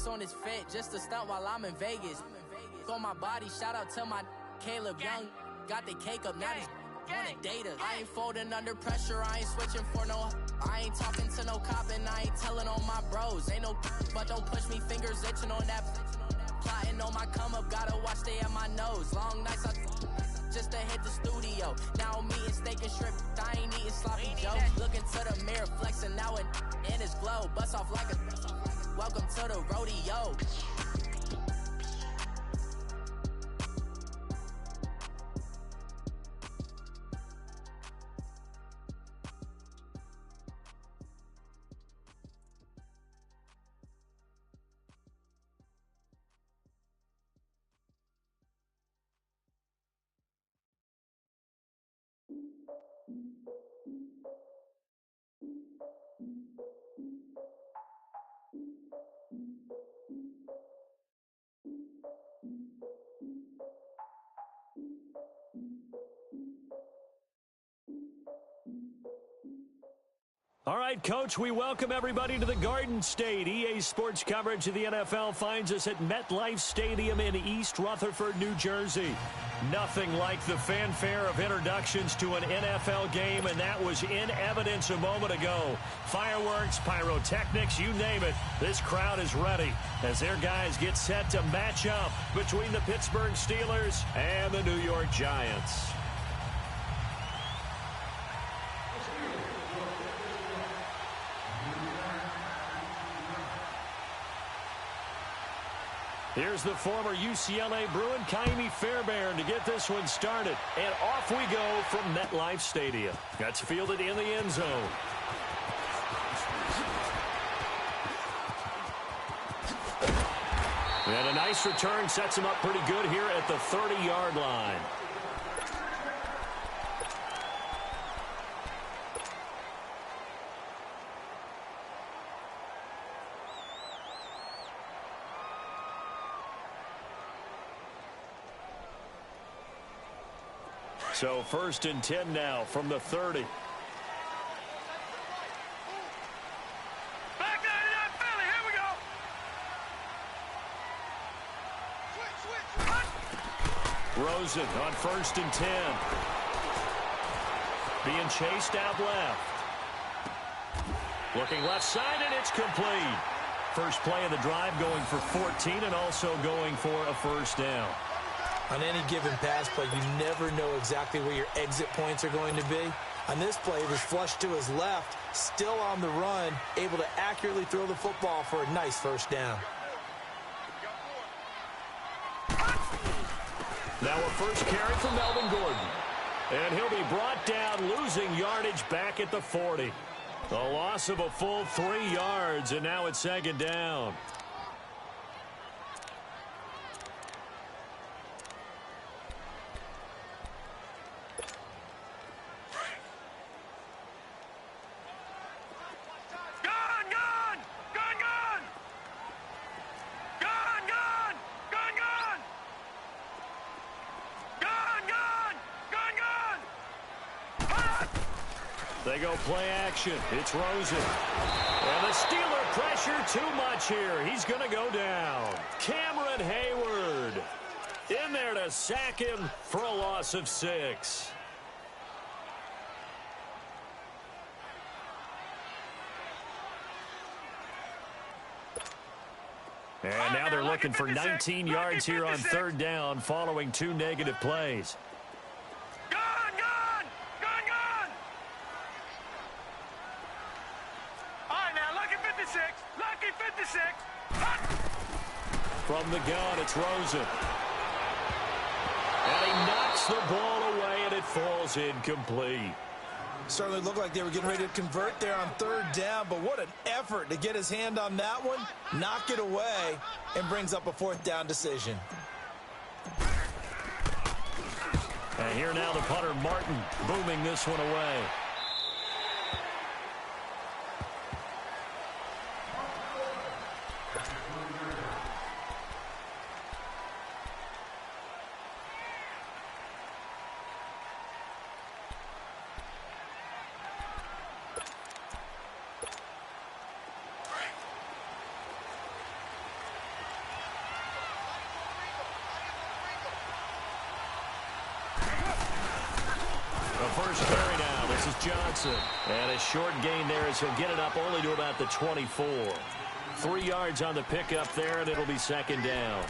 Ice on his fit, just a stunt while I'm in Vegas. On my body, shout out to my Caleb Young. Got the cake up, now he's on the data. I ain't folding under pressure, I ain't switching for no. I ain't talking to no cop and I ain't telling on my bros. Ain't no but don't push me, fingers itching on that. Plotting on my come up, gotta watch stay at my nose. Long nights I just to hit the studio. Now I'm eating steak and shrimp, I ain't eating sloppy joe. Looking to the mirror, flexing now and in his glow. Bust off like a welcome to the rodeo. All right, Coach, we welcome everybody to the Garden State. EA Sports coverage of the NFL finds us at MetLife Stadium in East Rutherford, New Jersey. Nothing like the fanfare of introductions to an NFL game, and that was in evidence a moment ago. Fireworks, pyrotechnics, you name it. This crowd is ready as their guys get set to match up between the Pittsburgh Steelers and the New York Giants. Here's the former UCLA Bruin, Kaimi Fairbairn, to get this one started. And off we go from MetLife Stadium. That's fielded in the end zone. And a nice return sets him up pretty good here at the 30-yard line. So 1st and 10 now from the 30. Back 99 Philly, here we go. Switch. Rosen on 1st and 10. Being chased out left. Looking left side, and it's complete. First play of the drive going for 14 and also going for a first down. On any given pass play, you never know exactly where your exit points are going to be. On this play, it was flushed to his left, still on the run, able to accurately throw the football for a nice first down. Now a first carry from Melvin Gordon. And he'll be brought down, losing yardage back at the 40. A loss of a full 3 yards, and now it's 2nd down. They go play action. It's Rosen. And the Steeler pressure too much here. He's going to go down. Cameron Hayward in there to sack him for a loss of 6. And now they're looking for 19 yards here on 3rd down following 2 negative plays. From the gun, it's Rosen. And he knocks the ball away, and it falls incomplete. Certainly looked like they were getting ready to convert there on 3rd down, but what an effort to get his hand on that one, knock it away, and brings up a 4th down decision. And here now the punter, Martin, booming this one away. Johnson. And a short gain there as he'll get it up only to about the 24. 3 yards on the pickup there, and it'll be second down.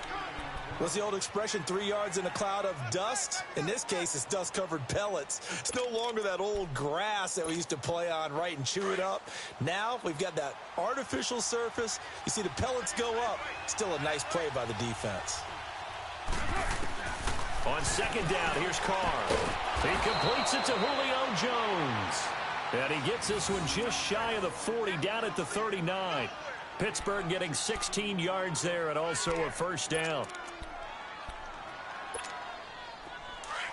What's the old expression, 3 yards in a cloud of dust? In this case, it's dust-covered pellets. It's no longer that old grass that we used to play on, right, and chew it up. Now we've got that artificial surface. You see the pellets go up. Still a nice play by the defense. On second down, here's Carr. He completes it to Julio Jones. And he gets this one just shy of the 40, down at the 39. Pittsburgh getting 16 yards there and also a first down.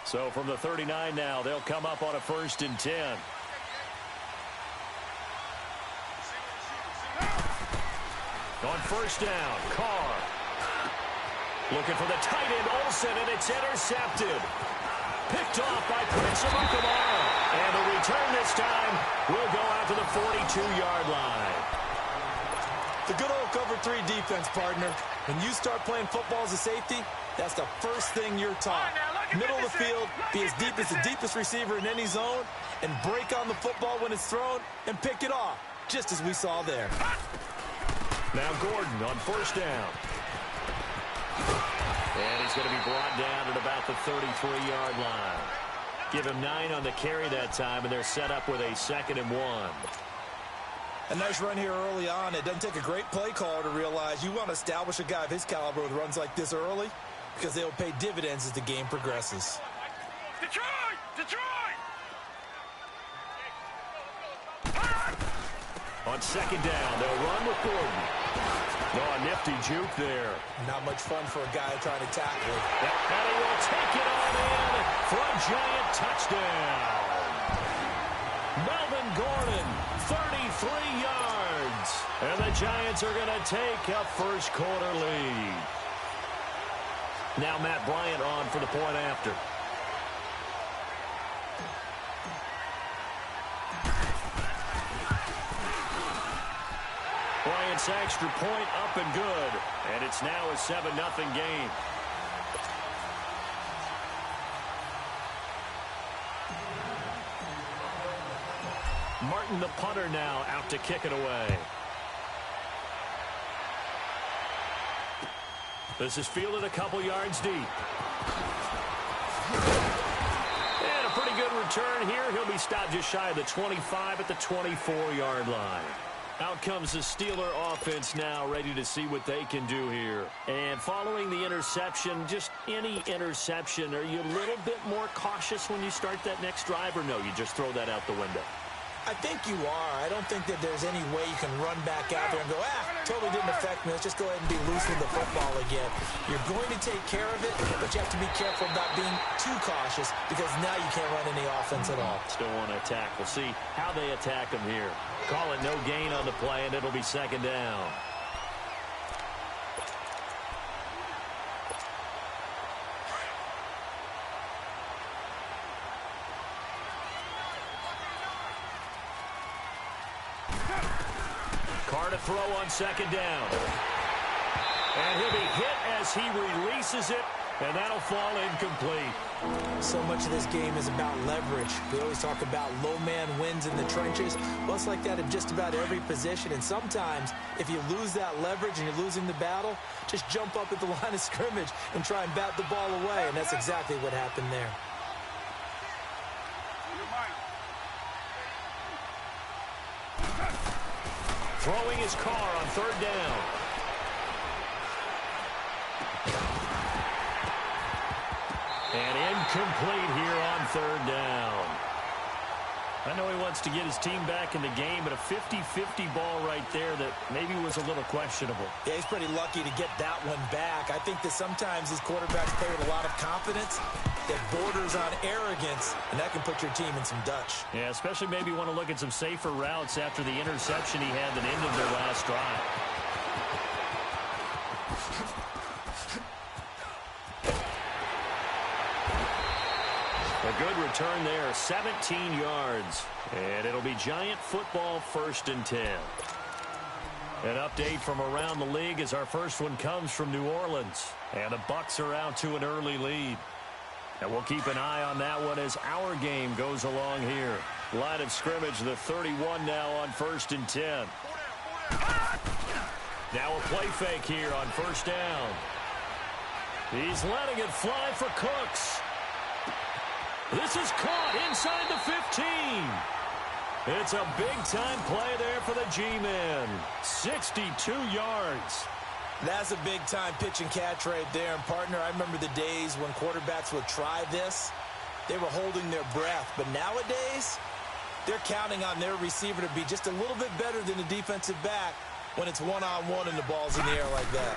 So from the 39 now, they'll come up on a 1st and 10. On first down, Carr. Looking for the tight end, Olsen, and it's intercepted. Picked off by Prince Amukamara. And the return this time will go out to the 42-yard line. The good old cover 3 defense, partner. When you start playing football as a safety, that's the first thing you're taught. Middle of the field, be as deep as the deepest receiver in any zone, and break on the football when it's thrown and pick it off, just as we saw there. Now Gordon on first down. And he's going to be brought down at about the 33-yard line. Give him 9 on the carry that time, and they're set up with a 2nd and 1. A nice run here early on. It doesn't take a great play caller to realize you want to establish a guy of his caliber with runs like this early, because they'll pay dividends as the game progresses. Detroit! Detroit! On second down, they'll run with Gordon. Oh, a nifty juke there. Not much fun for a guy trying to tackle it. And he will take it on in for a giant touchdown. Melvin Gordon, 33 yards. And the Giants are going to take a first quarter lead. Now Matt Bryant on for the point after. Bryant's extra point up and good. And it's now a 7-0 game. Martin, the punter, now out to kick it away. This is fielded a couple yards deep. And a pretty good return here. He'll be stopped just shy of the 25 at the 24-yard line. Out comes the Steeler offense now, ready to see what they can do here. And following the interception, just any interception, are you a little bit more cautious when you start that next drive, or no, you just throw that out the window? I think you are. I don't think that there's any way you can run back out there and go, totally didn't affect me. Let's just go ahead and be loose with the football again. You're going to take care of it, but you have to be careful about being too cautious, because now you can't run any offense at all. Still want to attack. We'll see how they attack them here. Call it no gain on the play, and it'll be second down. Carr to throw on second down. And he'll be hit as he releases it, and that'll fall incomplete. So much of this game is about leverage. We always talk about low man wins in the trenches. Well, it's like that in just about every position. And sometimes, if you lose that leverage and you're losing the battle, just jump up at the line of scrimmage and try and bat the ball away. And that's exactly what happened there. Throwing his Carr on third down. And incomplete here on third down. I know he wants to get his team back in the game, but a 50-50 ball right there that maybe was a little questionable. Yeah, he's pretty lucky to get that one back. I think that sometimes these quarterbacks play with a lot of confidence that borders on arrogance, and that can put your team in some Dutch. Yeah, especially maybe want to look at some safer routes after the interception he had that ended their last drive. A good return there, 17 yards. And it'll be Giant football, 1st and 10. An update from around the league as our first one comes from New Orleans. And the Bucs are out to an early lead. And we'll keep an eye on that one as our game goes along here. Line of scrimmage, the 31 now on 1st and 10. Now a play fake here on 1st down. He's letting it fly for Cooks. This is caught inside the 15. It's a big-time play there for the G-men. 62 yards. That's a big-time pitch and catch right there. And, partner, I remember the days when quarterbacks would try this. They were holding their breath. But nowadays, they're counting on their receiver to be just a little bit better than the defensive back when it's one-on-one and the ball's in the air like that.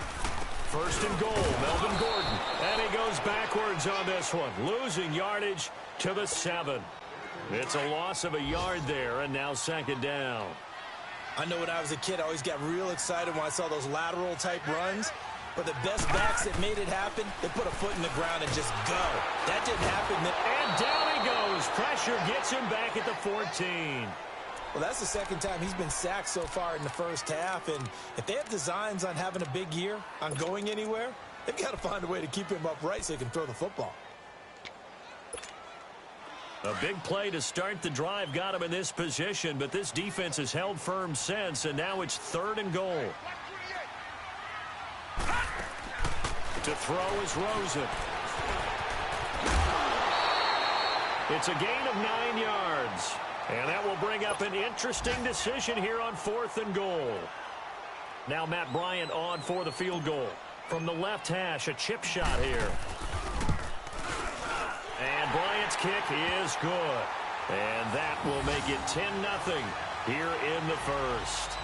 1st and goal, Melvin Gordon. And he goes backwards on this one, losing yardage to the 7. It's a loss of a yard there, and now 2nd down. I know when I was a kid, I always got real excited when I saw those lateral-type runs. But the best backs that made it happen, they put a foot in the ground and just go. That didn't happen. And down he goes. Pressure gets him back at the 14. Well, that's the 2nd time he's been sacked so far in the 1st half. And if they have designs on having a big year, on going anywhere, they've got to find a way to keep him upright so he can throw the football. A big play to start the drive got him in this position, but this defense has held firm since, and now it's 3rd and goal. To throw is Rosen. It's a gain of 9 yards. And that will bring up an interesting decision here on 4th and goal. Now Matt Bryant on for the field goal. From the left hash, a chip shot here. And Bryant's kick is good. And that will make it 10-0 here in the 1st.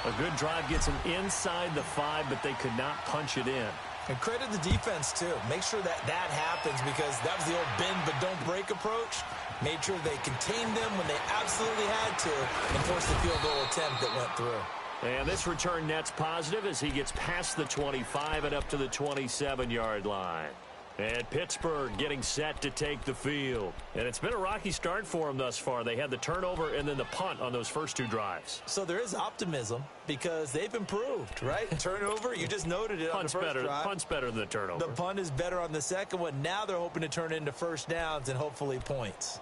A good drive gets them inside the 5, but they could not punch it in. And credit the defense, too. Make sure that happens, because that was the old bend but don't break approach. Made sure they contained them when they absolutely had to and forced the field goal attempt that went through. And this return net's positive as he gets past the 25 and up to the 27-yard line. And Pittsburgh getting set to take the field. And it's been a rocky start for them thus far. They had the turnover and then the punt on those first 2 drives. So there is optimism because they've improved, right? Turnover, you just noted it on the first drive. Punt's better than the turnover. The punt is better on the second one. Now they're hoping to turn it into 1st downs and hopefully points.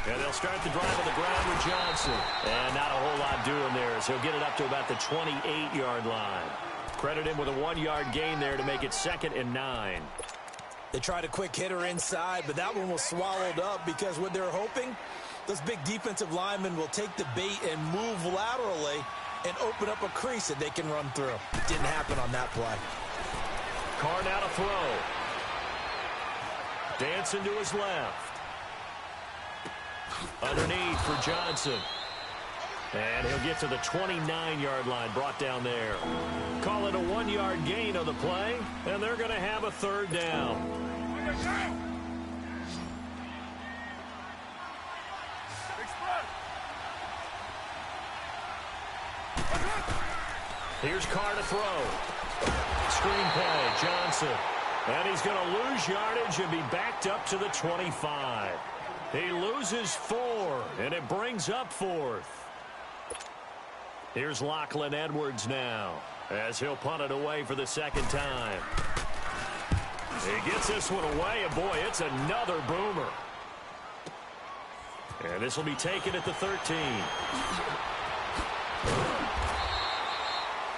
And they'll start the drive on the ground with Johnson. And not a whole lot doing there as he'll get it up to about the 28-yard line. Credit him with a 1-yard gain there to make it 2nd and 9. They tried a quick hitter inside, but that one was swallowed up because what they're hoping, those big defensive linemen will take the bait and move laterally and open up a crease that they can run through. Didn't happen on that play. Carr now to throw. Dancing to his left. Underneath for Johnson. And he'll get to the 29-yard line, brought down there. Call it a 1-yard gain on the play, and they're going to have a 3rd down. Here's Carr to throw. Screen play, Johnson. And he's going to lose yardage and be backed up to the 25. He loses 4, and it brings up 4th. Here's Lachlan Edwards now as he'll punt it away for the 2nd time. He gets this one away, and boy, it's another boomer. And this will be taken at the 13.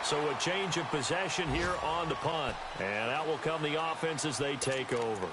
So a change of possession here on the punt. And out will come the offense as they take over.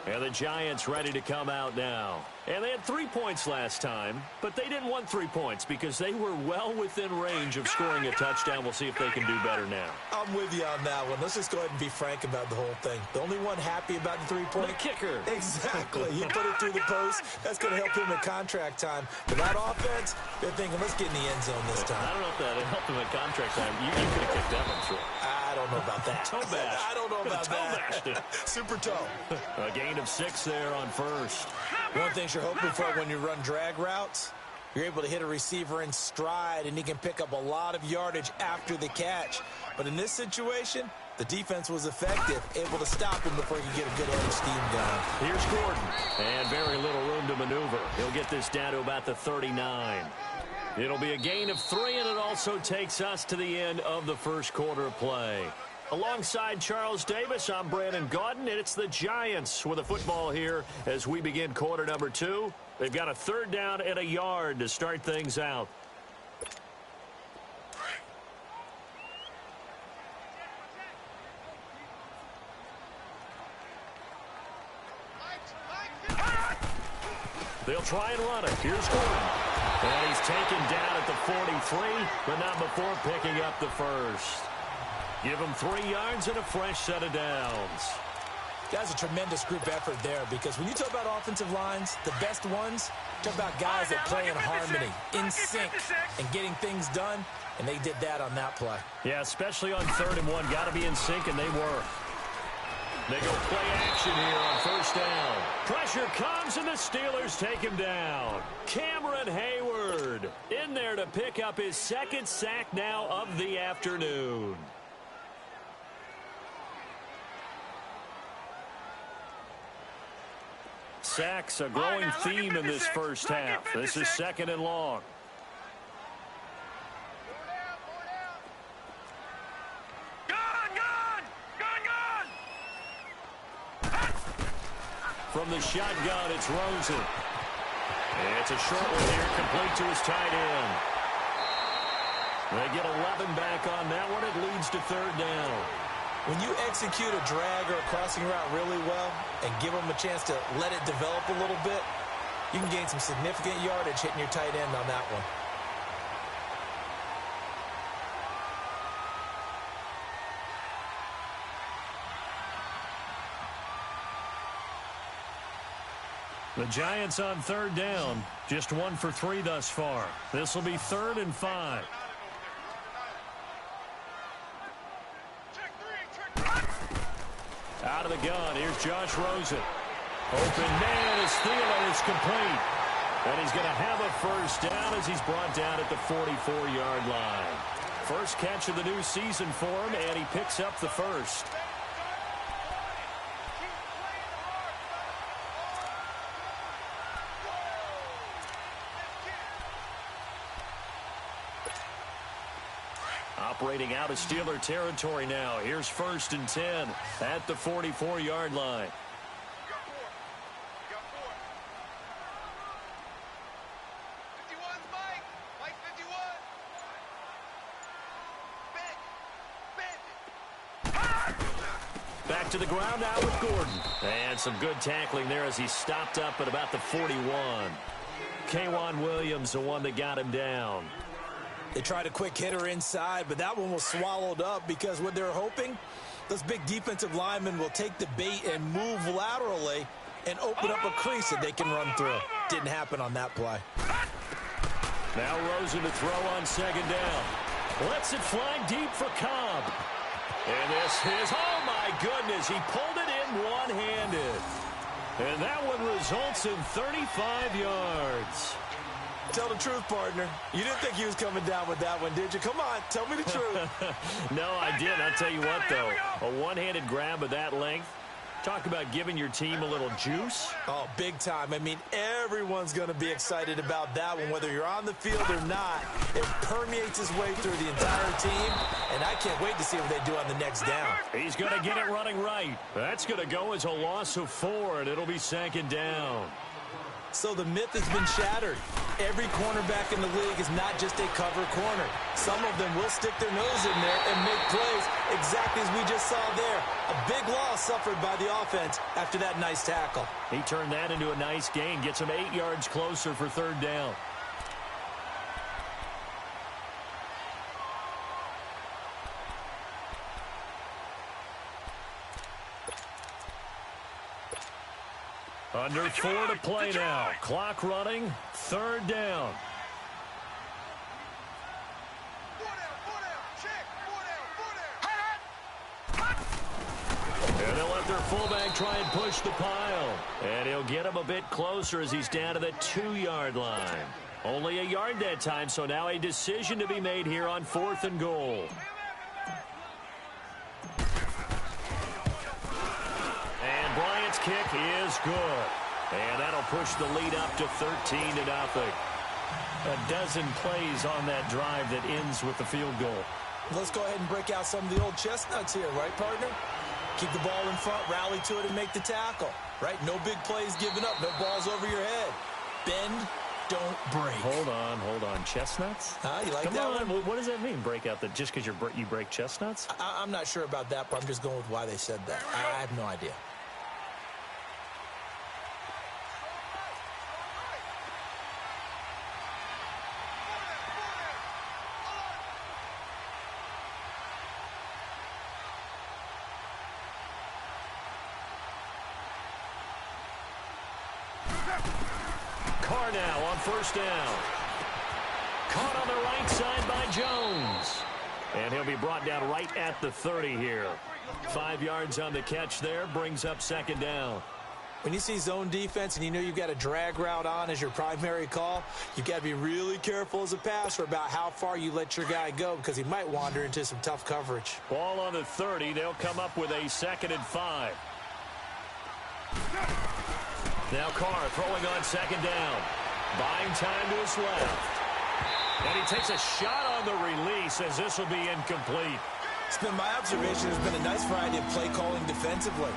And the Giants ready to come out now. And they had 3 points last time, but they didn't want 3 points because they were well within range of scoring a touchdown. We'll see if they can do better now. I'm with you on that one. Let's just go ahead and be frank about the whole thing. The only one happy about the 3-point? The kicker. Exactly. He put it through the post. That's going to help him at contract time. But that offense, they're thinking, let's get in the end zone this time. I don't know if that helped him at contract time. You could have kicked that one through. I don't know about that. Toe bash. I don't know about that. Super toe. A gain of 6 there on 1st. One thing you're hoping for when you run drag routes, you're able to hit a receiver in stride, and he can pick up a lot of yardage after the catch. But in this situation, the defense was effective, able to stop him before he could get a good head of steam going. Here's Gordon, and very little room to maneuver. He'll get this down to about the 39. It'll be a gain of 3, and it also takes us to the end of the first quarter of play. Alongside Charles Davis, I'm Brandon Gaudin, and it's the Giants with a football here as we begin quarter number 2. They've got a 3rd down and a yard to start things out. They'll try and run it. Here's Gordon. And he's taken down at the 43, but not before picking up the first. Give him 3 yards and a fresh set of downs. That's a tremendous group effort there, because when you talk about offensive lines, the best ones, talk about guys that play in harmony, in sync, and getting things done, and they did that on that play. Yeah, especially on 3rd and 1. Got to be in sync, and they were. They go play action here on 1st down. Pressure comes, and the Steelers take him down. Cameron Hayward in there to pick up his 2nd sack now of the afternoon. Sacks, a growing theme in this first half. This is 2nd and long. From the shotgun, it's Rosen. It's a short one here, complete to his tight end. They get 11 back on that one. It leads to 3rd down. When you execute a drag or a crossing route really well and give them a chance to let it develop a little bit, you can gain some significant yardage hitting your tight end on that one. The Giants on 3rd down. Just 1 for 3 thus far. This will be 3rd and 5. Out of the gun, here's Josh Rosen. Open man is Thielen is complete. And he's going to have a 1st down as he's brought down at the 44-yard line. First catch of the new season for him, and he picks up the 1st. Operating out of Steeler territory now. Here's 1st and 10 at the 44-yard line. Back to the ground now with Gordon. And some good tackling there as he stopped up at about the 41. K'Wan Williams, the one that got him down. They tried a quick hitter inside, but that one was swallowed up because what they're hoping, those big defensive linemen will take the bait and move laterally and open up a crease that they can run through. Didn't happen on that play. Now Rosen to throw on 2nd down. Lets it fly deep for Cobb. And this is, oh my goodness, he pulled it in one-handed. And that one results in 35 yards. Tell the truth, partner. You didn't think he was coming down with that one, did you? Come on, tell me the truth. No, I didn't. I'll tell you what, though. A one-handed grab of that length. Talk about giving your team a little juice. Oh, big time. I mean, everyone's going to be excited about that one, whether you're on the field or not. It permeates his way through the entire team, and I can't wait to see what they do on the next down. He's going to get it running right. That's going to go as a loss of 4, and it'll be 2nd down. So the myth has been shattered. Every cornerback in the league is not just a cover corner. Some of them will stick their nose in there and make plays exactly as we just saw there. A big loss suffered by the offense after that nice tackle. He turned that into a nice gain, gets him 8 yards closer for 3rd down. Under 4 to play now. Clock running. 3rd down. And they'll let their fullback try and push the pile. And he'll get him a bit closer as he's down to the 2-yard line. Only a yard that time, so now a decision to be made here on 4th and goal. And Bryant's kick is good. And that'll push the lead up to 13-0. A dozen plays on that drive that ends with the field goal. Let's go ahead and break out some of the old chestnuts here, right, partner? Keep the ball in front, rally to it, and make the tackle, right? No big plays given up, no balls over your head. Bend, don't break. Hold on. Chestnuts? You like Come that on. one? What does that mean, break out? That just because you break chestnuts? I'm not sure about that, but I'm just going with why they said that. I have no idea. Carr now on first down. Caught on the right side by Jones. And he'll be brought down right at the 30 here. 5 yards on the catch there, brings up second down. When you see zone defense and you know you've got a drag route on as your primary call, you've got to be really careful as a passer about how far you let your guy go because he might wander into some tough coverage. Ball on the 30. They'll come up with a 2nd and 5. Now Carr throwing on second down. Buying time to his left. And he takes a shot on the release as this will be incomplete. It's been my observation. There's been a nice variety of play calling defensively.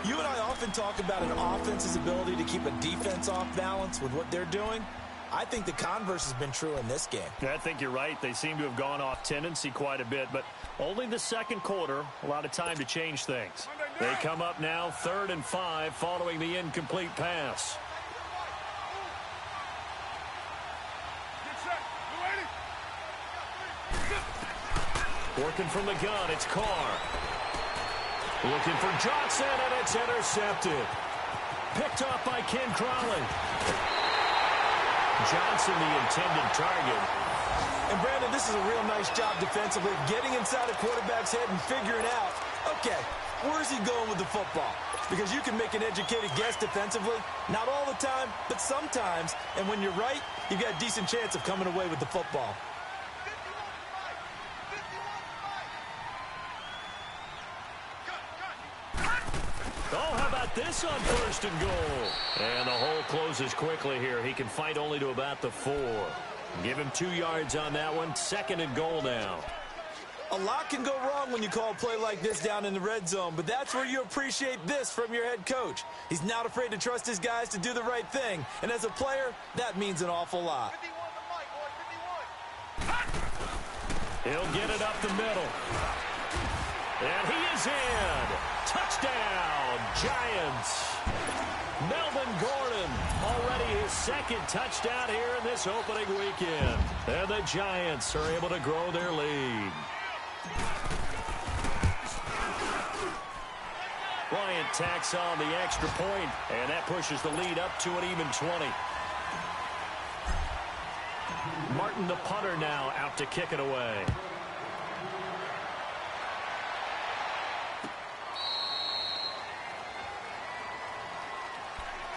You and I often talk about an offense's ability to keep a defense off balance with what they're doing. I think the converse has been true in this game. I think you're right. They seem to have gone off tendency quite a bit, but only the second quarter, a lot of time to change things. They come up now 3rd and 5 following the incomplete pass. Working from the gun, it's Carr. Looking for Johnson, and it's intercepted. Picked off by Ken Crowley. Johnson, the intended target. And, Brandon, this is a real nice job defensively, getting inside a quarterback's head and figuring out, okay, where's he going with the football? Because you can make an educated guess defensively, not all the time, but sometimes. And when you're right, you've got a decent chance of coming away with the football. Oh, how about this on 1st and goal? And the hole closes quickly here. He can fight only to about the 4. Give him 2 yards on that one. 2nd and goal now. A lot can go wrong when you call a play like this down in the red zone, but that's where you appreciate this from your head coach. He's not afraid to trust his guys to do the right thing, and as a player, that means an awful lot. He'll get it up the middle. And he is in. Touchdown, Giants. Melvin Gordon, already his 2nd touchdown here in this opening weekend. And the Giants are able to grow their lead. Bryant tacks on the extra point, and that pushes the lead up to an even 20. Martin, the punter, now out to kick it away.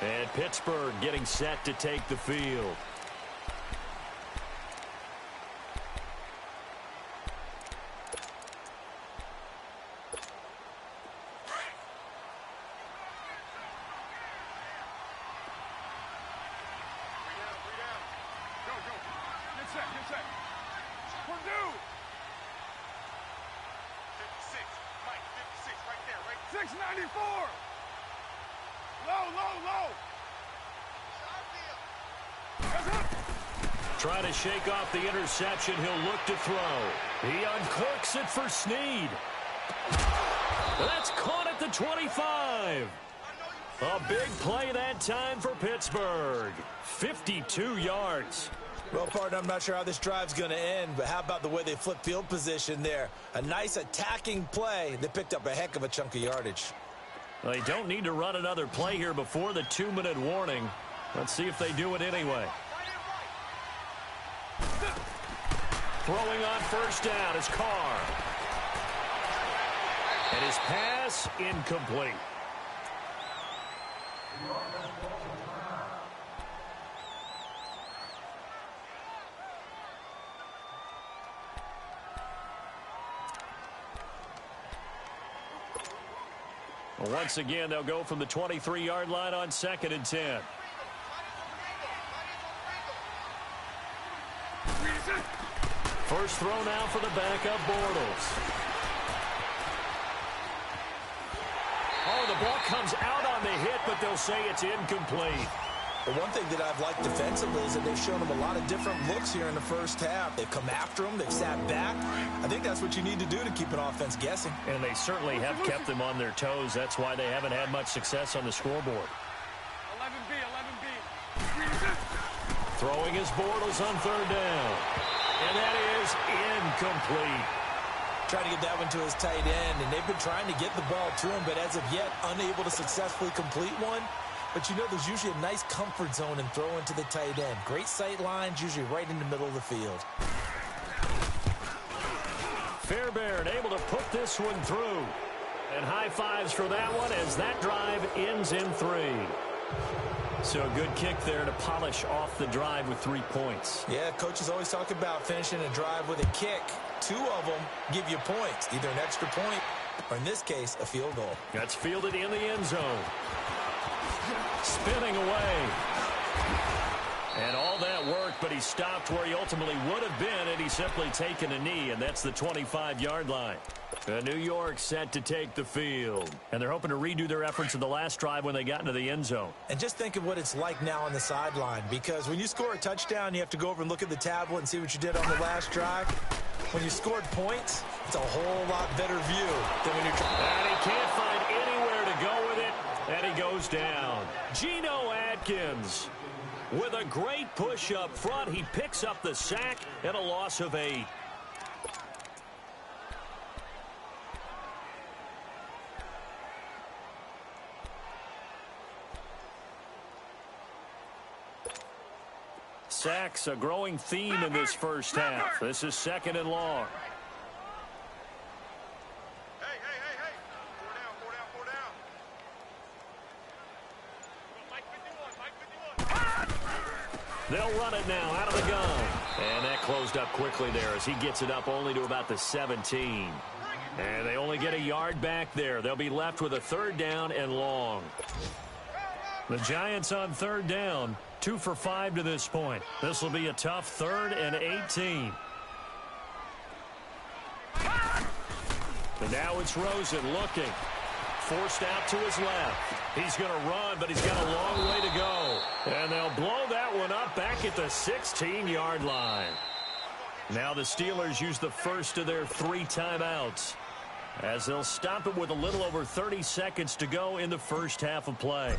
And Pittsburgh getting set to take the field. Get set. Purdue. 56. Mike, 56 right there, right? 694. Low. Trying to shake off the interception. He'll look to throw. He uncorks it for Snead. That's caught at the 25. A big play that time for Pittsburgh. 52 yards. Well, partner, I'm not sure how this drive's going to end, but how about the way they flip field position there? A nice attacking play. They picked up a heck of a chunk of yardage. Well, they don't need to run another play here before the 2-minute warning. Let's see if they do it anyway. Throwing on first down is Carr. And his pass incomplete. Well, once again, they'll go from the 23-yard line on 2nd and 10. First throw now for the backup Bortles. Oh, the ball comes out on the hit, but they'll say it's incomplete. Well, one thing that I've liked defensively is that they've shown them a lot of different looks here in the first half. They've come after them. They've sat back. I think that's what you need to do to keep an offense guessing. And they certainly have kept them on their toes. That's why they haven't had much success on the scoreboard. 11B, 11B. Throwing his Bortles on third down. And that is incomplete. Trying to get that one to his tight end, and they've been trying to get the ball to him, but as of yet, unable to successfully complete one. But you know, there's usually a nice comfort zone in throwing to the tight end. Great sight lines, usually right in the middle of the field. Fairbairn able to put this one through. And high fives for that one as that drive ends in 3. So a good kick there to polish off the drive with 3 points. Yeah, coaches always talk about finishing a drive with a kick. 2 of them give you points, either an extra point or, in this case, a field goal. That's fielded in the end zone. Spinning away. And all that worked, but he stopped where he ultimately would have been had he simply taken a knee, and that's the 25-yard line. New York set to take the field. And they're hoping to redo their efforts in the last drive when they got into the end zone. And just think of what it's like now on the sideline, because when you score a touchdown, you have to go over and look at the tablet and see what you did on the last drive. When you scored points, it's a whole lot better view than when you're trying. And he can't find anywhere to go with it, and he goes down. Geno Atkins with a great push up front. He picks up the sack and a loss of 8. Sacks, a growing theme in this first half. This is 2nd and long. Hey. 4 down. Mike 51. They'll run it now out of the gun. And that closed up quickly there as he gets it up only to about the 17. And they only get a yard back there. They'll be left with a 3rd down and long. The Giants on 3rd down. 2 for 5 to this point. This will be a tough 3rd and 18. And now it's Rosen looking. Forced out to his left. He's going to run, but he's got a long way to go. And they'll blow that one up back at the 16-yard line. Now the Steelers use the first of their 3 timeouts, as they'll stop it with a little over 30 seconds to go in the first half of play.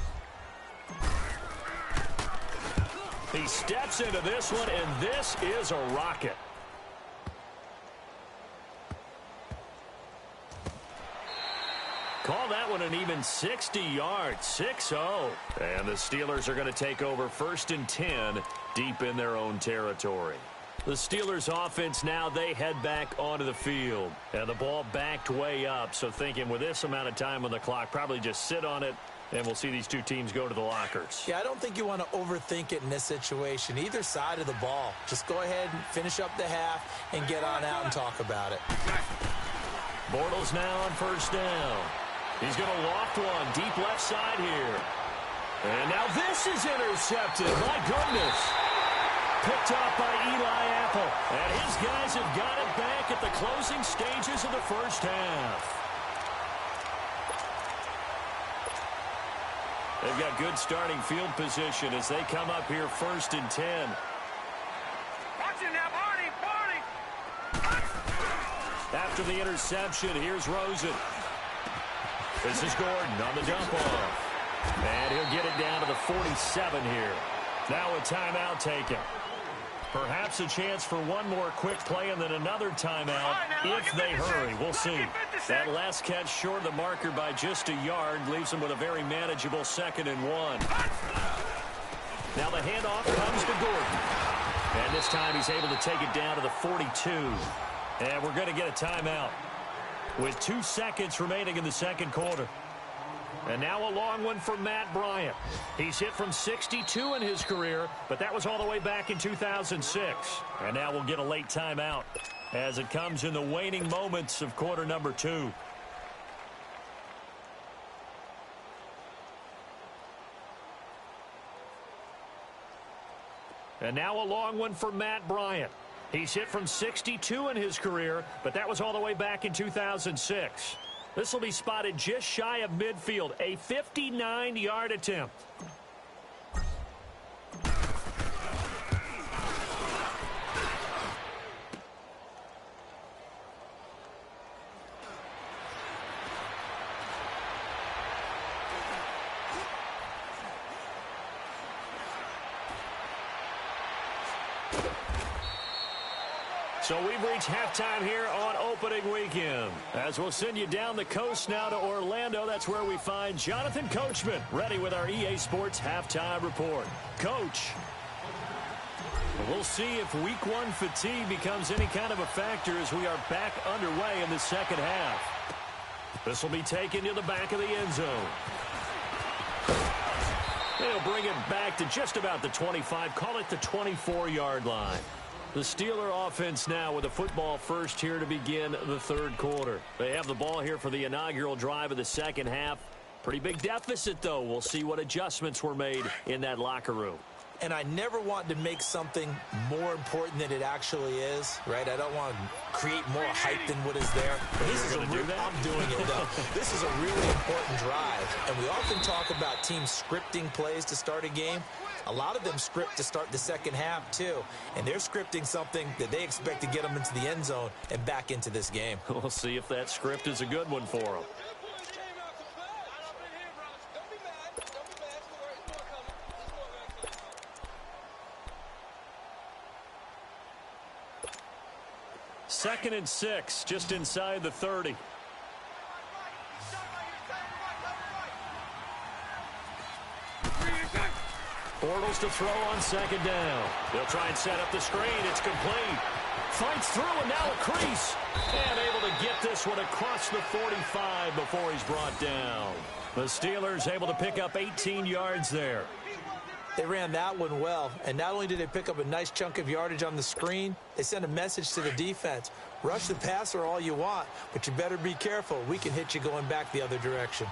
He steps into this one, and this is a rocket. Call that one an even 60 yards, 6-0. And the Steelers are going to take over 1st and 10 deep in their own territory. The Steelers offense now, they head back onto the field. And the ball backed way up, so thinking with this amount of time on the clock, probably just sit on it, and we'll see these 2 teams go to the lockers. Yeah, I don't think you want to overthink it in this situation. Either side of the ball. Just go ahead and finish up the half and get on out and talk about it. Bortles now on 1st down. He's going to loft one deep left side here. And now this is intercepted. My goodness. Picked up by Eli Apple. And his guys have got it back at the closing stages of the first half. They've got good starting field position as they come up here 1st and 10. Watch it now, Barney! After the interception, here's Rosen. This is Gordon on the dump off. And he'll get it down to the 47 here. Now a timeout taken. Perhaps a chance for one more quick play and then another timeout if they hurry. We'll see. That last catch short of the marker by just a yard leaves them with a very manageable 2nd and 1. Now the handoff comes to Gordon. And this time he's able to take it down to the 42. And we're going to get a timeout with 2 seconds remaining in the 2nd quarter. And now a long one for Matt Bryant. He's hit from 62 in his career, but that was all the way back in 2006. And now we'll get a late timeout as it comes in the waning moments of quarter number 2. And now a long one for Matt Bryant. He's hit from 62 in his career, but that was all the way back in 2006. This will be spotted just shy of midfield, a 59-yard attempt. So we've reached halftime here on opening weekend. As we'll send you down the coast now to Orlando, that's where we find Jonathan Coachman, ready with our EA Sports halftime report. Coach, we'll see if week one fatigue becomes any kind of a factor as we are back underway in the second half. This will be taken to the back of the end zone. They'll bring it back to just about the 25, call it the 24-yard line. The Steeler offense now with a football first here to begin the third quarter. They have the ball here for the inaugural drive of the second half. Pretty big deficit, though. We'll see what adjustments were made in that locker room. And I never want to make something more important than it actually is, right? I don't want to create more hype than what is there. This is I'm doing it, though. This is a really important drive. And we often talk about teams scripting plays to start a game. A lot of them script to start the second half, too. And they're scripting something that they expect to get them into the end zone and back into this game. We'll see if that script is a good one for them. Second and 6, just inside the 30. Bortles to throw on second down. They'll try and set up the screen. It's complete. Fights through and now a crease. And able to get this one across the 45 before he's brought down. The Steelers able to pick up 18 yards there. They ran that one well, and not only did they pick up a nice chunk of yardage on the screen, they sent a message to the defense. Rush the passer all you want, but you better be careful. We can hit you going back the other direction.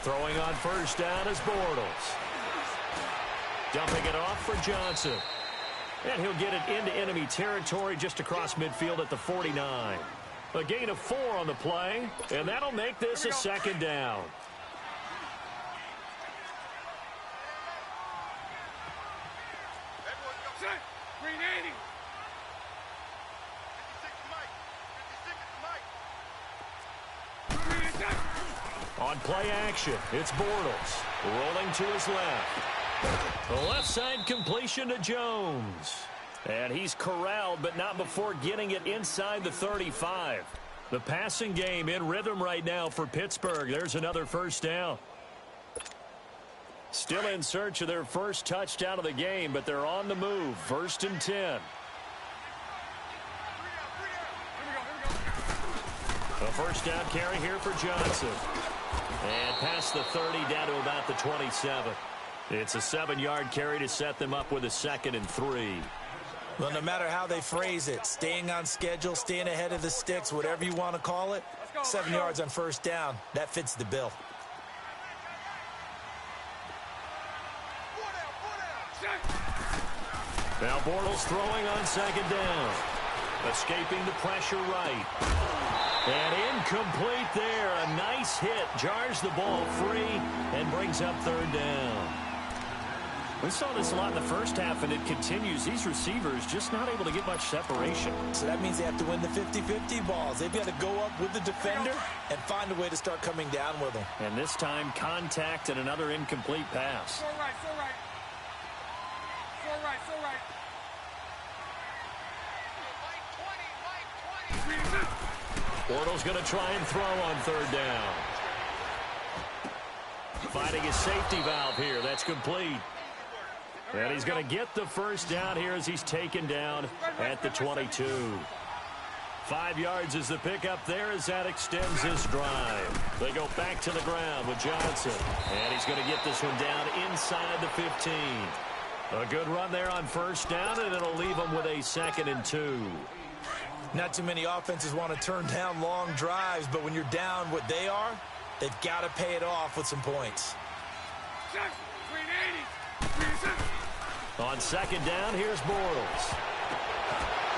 Throwing on first down is Bortles. Dumping it off for Johnson. And he'll get it into enemy territory just across midfield at the 49. A gain of 4 on the play, and that'll make this a second down. On play action, it's Bortles. Rolling to his left. The left side completion to Jones. And he's corralled, but not before getting it inside the 35. The passing game in rhythm right now for Pittsburgh. There's another first down. Still in search of their first touchdown of the game, but they're on the move. First and 10. A first down carry here for Johnson. And past the 30 down to about the 27. It's a 7-yard carry to set them up with a 2nd and 3. Well, no matter how they phrase it, staying on schedule, staying ahead of the sticks, whatever you want to call it, 7 yards on first down, that fits the bill. Now Bortles throwing on second down. Escaping the pressure right. And incomplete there. A nice hit. Jars the ball free and brings up third down. We saw this a lot in the first half, and it continues. These receivers just not able to get much separation. So that means they have to win the 50-50 balls. They've got to go up with the defender and find a way to start coming down with them. And this time, contact and another incomplete pass. So right. Bortles going to try and throw on third down. Finding his safety valve here. That's complete. And he's going to get the first down here as he's taken down at the 22. 5 yards is the pickup there as that extends his drive. They go back to the ground with Johnson. And he's going to get this one down inside the 15. A good run there on first down, and it'll leave them with a 2nd and 2. Not too many offenses want to turn down long drives, but when you're down what they are, they've got to pay it off with some points. On second down, here's Bortles.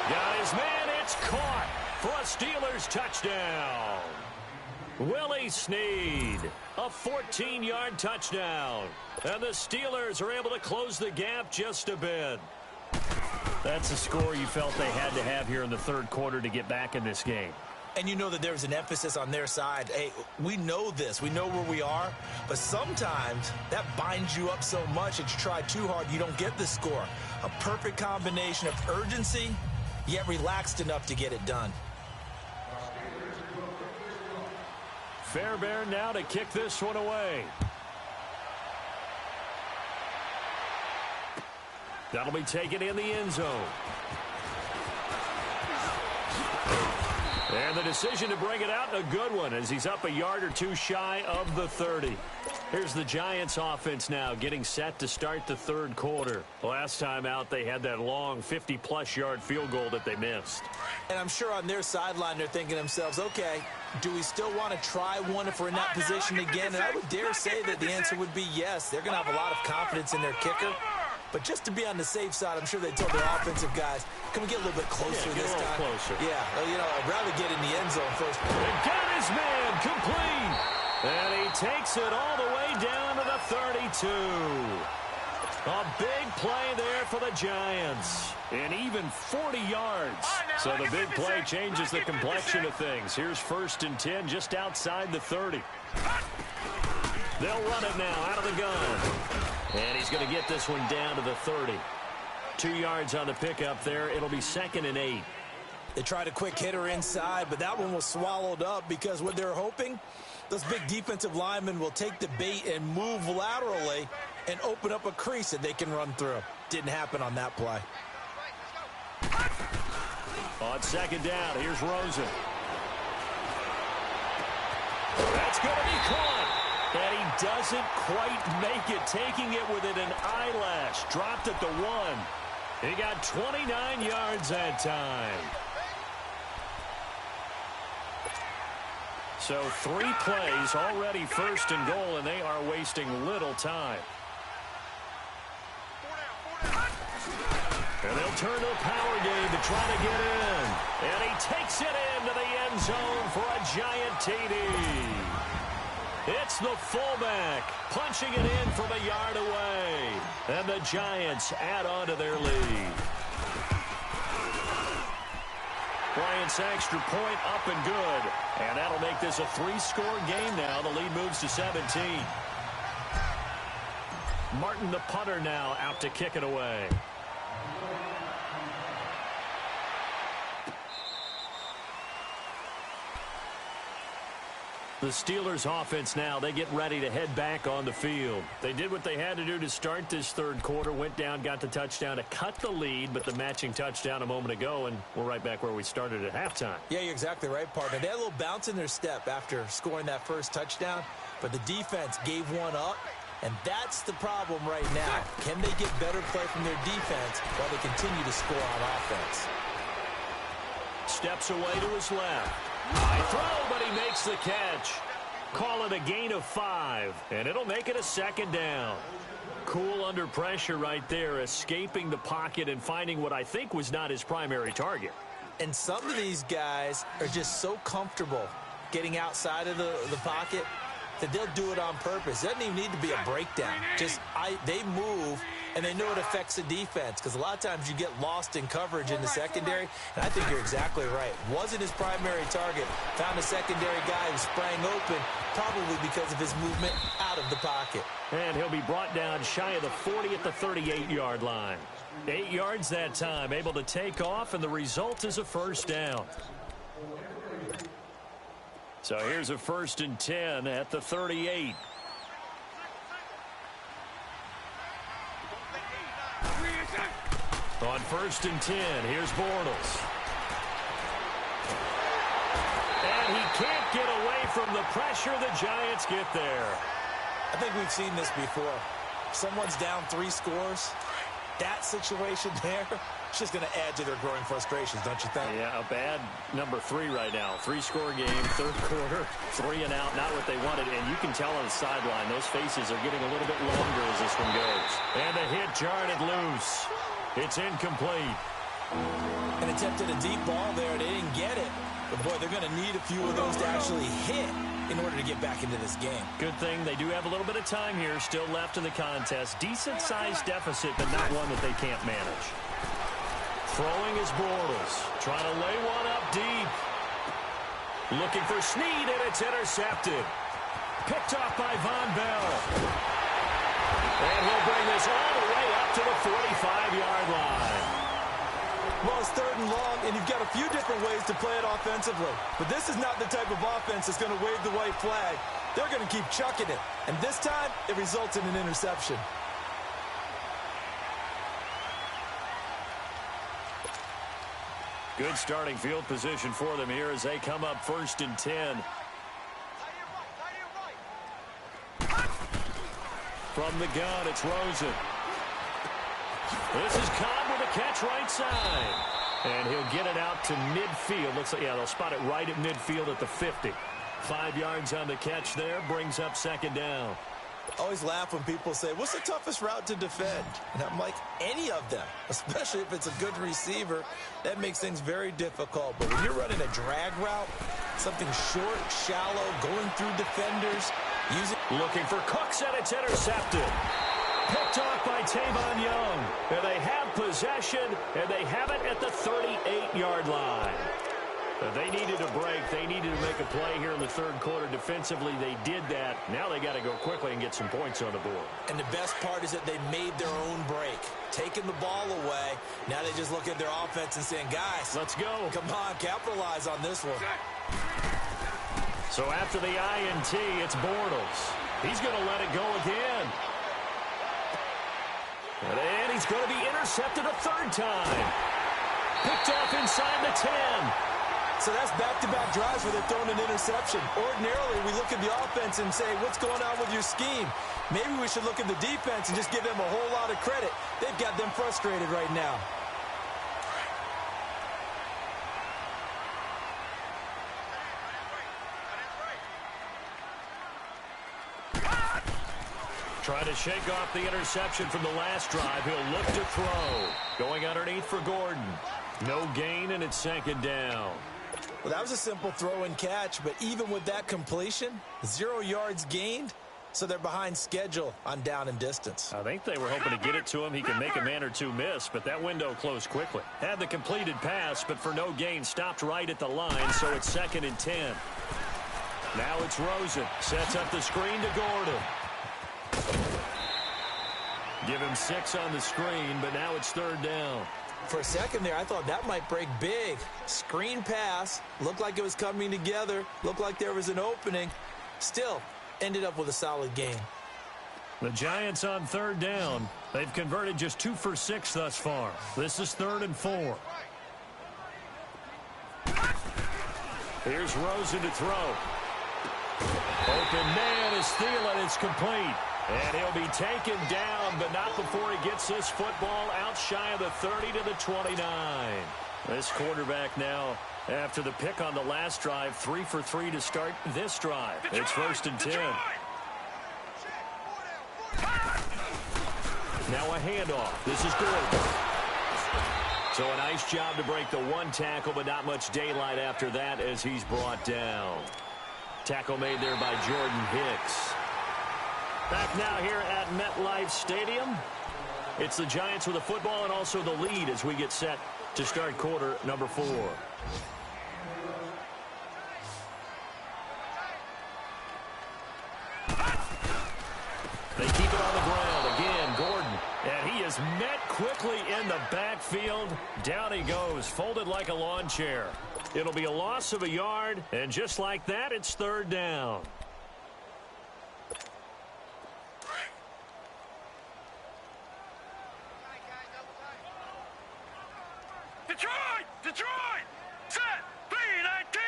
Got his man, it's caught for a Steelers touchdown. Willie Snead, a 14-yard touchdown. And the Steelers are able to close the gap just a bit. That's a score you felt they had to have here in the third quarter to get back in this game. And you know that there's an emphasis on their side. Hey, we know this. We know where we are. But sometimes that binds you up so much that you try too hard, you don't get the score. A perfect combination of urgency, yet relaxed enough to get it done. Fairbairn now to kick this one away. That'll be taken in the end zone. And the decision to bring it out, a good one, as he's up a yard or two shy of the 30. Here's the Giants offense now getting set to start the third quarter. Last time out, they had that long 50-plus yard field goal that they missed. And I'm sure on their sideline, they're thinking to themselves, okay, do we still want to try one if we're in that position again? And I would dare say that the answer would be yes. They're going to have a lot of confidence in their kicker. But just to be on the safe side, I'm sure they told their offensive guys, can we get a little bit closer this time? Closer. Yeah, you know, I'd rather get in the end zone first. And got his man complete. And he takes it all the way down to the 32. A big play there for the Giants. And even 40 yards. So the big play changes the complexion of things. Here's 1st and 10 just outside the 30. They'll run it now out of the gun. And he's going to get this one down to the 30. 2 yards on the pickup there. It'll be 2nd and 8. They tried a quick hitter inside, but that one was swallowed up because what they're hoping, those big defensive linemen will take the bait and move laterally and open up a crease that they can run through. Didn't happen on that play. On second down, here's Rosen. That's going to be caught. And he doesn't quite make it, taking it within an eyelash. Dropped at the 1. He got 29 yards that time. So 3 plays, already 1st and goal, and they are wasting little time. And they'll turn to a power game to try to get in. And he takes it into the end zone for a giant TD. It's the fullback punching it in from a yard away. And the Giants add on to their lead. Bryant's extra point up and good. And that'll make this a 3-score game now. The lead moves to 17. Martin, the punter, now out to kick it away. The Steelers offense now, they get ready to head back on the field. They did what they had to do to start this third quarter, went down, got the touchdown to cut the lead, but the matching touchdown a moment ago, and we're right back where we started at halftime. Yeah, you're exactly right, partner. They had a little bounce in their step after scoring that first touchdown, but the defense gave one up, and that's the problem right now. Can they get better play from their defense while they continue to score on offense? Steps away to his left. High throw, but he makes the catch. Call it a gain of 5, and it'll make it a 2nd down. Cool under pressure right there, escaping the pocket and finding what I think was not his primary target. And some of these guys are just so comfortable getting outside of the pocket that they'll do it on purpose. It doesn't even need to be a breakdown. They move, and they know it affects the defense, because a lot of times you get lost in coverage in the secondary, and I think you're exactly right. Wasn't his primary target. Found a secondary guy who sprang open, probably because of his movement out of the pocket. And he'll be brought down shy of the 40 at the 38-yard line. 8 yards that time, able to take off, and the result is a 1st down. So here's a 1st and 10 at the 38. On 1st and 10, here's Bortles. And he can't get away from the pressure. The Giants get there. I think we've seen this before. Someone's down 3 scores. that situation there, it's just going to add to their growing frustrations, don't you think? Yeah, a bad number 3 right now. 3-score game, third quarter, 3 and out, not what they wanted. And you can tell on the sideline, those faces are getting a little bit longer as this one goes. And the hit jarred it loose. It's incomplete. And attempted a deep ball there. They didn't get it. But, boy, they're going to need a few of those to actually hit in order to get back into this game. Good thing they do have a little bit of time here still left in the contest. Decent-sized deficit, but not one that they can't manage. Throwing is Bortles. Trying to lay one up deep. Looking for Snead, and it's intercepted. Picked off by Von Bell. And he'll bring this all the way up to the 45-yard line. Well, it's 3rd and long, and you've got a few different ways to play it offensively. But this is not the type of offense that's going to wave the white flag. They're going to keep chucking it. And this time, it results in an interception. Good starting field position for them here as they come up 1st and 10. From the gun, it's Rosen. This is Cobb with a catch right side. And he'll get it out to midfield. Looks like, yeah, they'll spot it right at midfield at the 50. 5 yards on the catch there, brings up 2nd down. I always laugh when people say, what's the toughest route to defend? And I'm like, any of them, especially if it's a good receiver. That makes things very difficult. But when you're running a drag route, something short, shallow, going through defenders, looking for Cooks, and it's intercepted. Picked off by Tavon Young. And they have possession, and they have it at the 38-yard line. They needed a break. They needed to make a play here in the 3rd quarter. Defensively, they did that. Now they got to go quickly and get some points on the board. And the best part is that they made their own break. Taking the ball away. Now they just look at their offense and saying, guys, let's go. Come on, capitalize on this one. So after the INT, it's Bortles. He's going to let it go again. And he's going to be intercepted a 3rd time. Picked off inside the 10. So that's back-to-back drives where they're throwing an interception. Ordinarily, we look at the offense and say, what's going on with your scheme? Maybe we should look at the defense and just give them a whole lot of credit. They've got them frustrated right now. Trying to shake off the interception from the last drive. He'll look to throw. Going underneath for Gordon. No gain, and it's 2nd down. Well, that was a simple throw and catch, but even with that completion, 0 yards gained, so they're behind schedule on down and distance. I think they were hoping to get it to him. He can make a man or two miss, but that window closed quickly. Had the completed pass, but for no gain, stopped right at the line, so it's 2nd and 10. Now it's Rosen. Sets up the screen to Gordon. Give him 6 on the screen, but now it's 3rd down. For a second there, I thought that might break big. Screen pass. Looked like it was coming together. Looked like there was an opening. Still, ended up with a solid game. The Giants on 3rd down. They've converted just 2 for 6 thus far. This is 3rd and 4. Here's Rosen to throw. Open man is Thielen. It's complete. And he'll be taken down, but not before he gets this football out shy of the 30 to the 29. This quarterback now, after the pick on the last drive, 3 for 3 to start this drive. It's 1st and 10. Now a handoff. This is Gordon. So a nice job to break the 1 tackle, but not much daylight after that as he's brought down. Tackle made there by Jordan Hicks. Back now here at MetLife Stadium. It's the Giants with the football and also the lead as we get set to start quarter number 4. They keep it on the ground. Again, Gordon. And he is met quickly in the backfield. Down he goes, folded like a lawn chair. It'll be a loss of a yard, and just like that, it's 3rd down. Detroit! Set! B-19!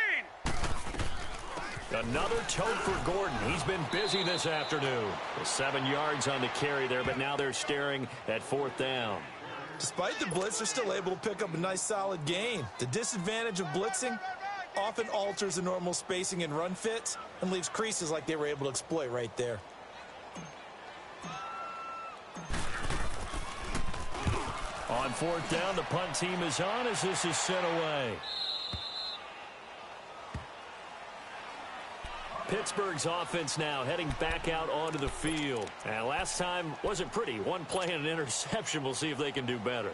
Another tote for Gordon. He's been busy this afternoon. 7 yards on the carry there, but now they're staring at 4th down. Despite the blitz, they're still able to pick up a nice, solid gain. The disadvantage of blitzing often alters the normal spacing and run fits and leaves creases like they were able to exploit right there. On fourth down, the punt team is on as this is sent away. Pittsburgh's offense now heading back out onto the field. And last time wasn't pretty. One play and an interception. We'll see if they can do better.